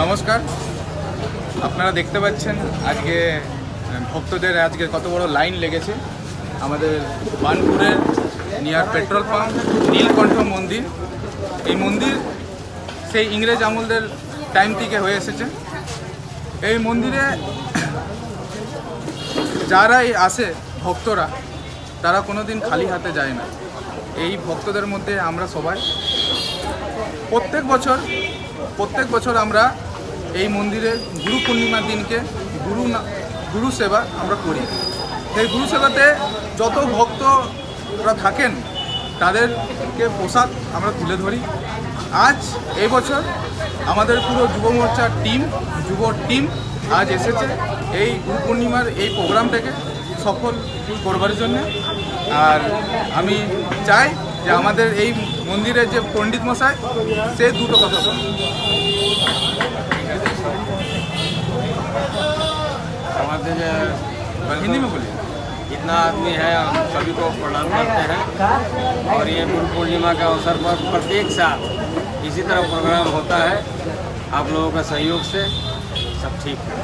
নমস্কার, আপনারা দেখতে পাচ্ছেন আজকে ভক্তদের আজকে কত বড় লাইন লেগেছে আমাদের বার্নপুরের নিয়ার পেট্রোল পাম্প নীলকণ্ঠ মন্দির। এই মন্দির সেই ইংরেজ আমলদের টাইম থেকে হয়ে এসেছে। এই মন্দিরে যারাই আসে ভক্তরা, তারা কোনো দিন খালি হাতে যায় না। এই ভক্তদের মধ্যে আমরা সবাই প্রত্যেক বছর আমরা এই মন্দিরে গুরু পূর্ণিমার দিনকে গুরু সেবা আমরা করি। সেই গুরু সেবাতে যত ভক্তরা থাকেন তাদেরকে প্রসাদ আমরা তুলে ধরি। আজ এই বছর আমাদের পুরো যুব মোর্চার যুব টিম আজ এসেছে এই গুরু পূর্ণিমার এই প্রোগ্রামটাকে সফল করবার জন্য। আর আমি চাই যে আমাদের এই মন্দিরের যে পণ্ডিত মশাই সে দুটো কথা বলেন। हमारे हिंदी में बोलिए। जितना आदमी है हम सभी को प्रणाम करते हैं और ये गुरु पूर्णिमा के अवसर पर प्रत्येक साल इसी तरह प्रोग्राम होता है। आप लोगों का सहयोग से सब ठीक है।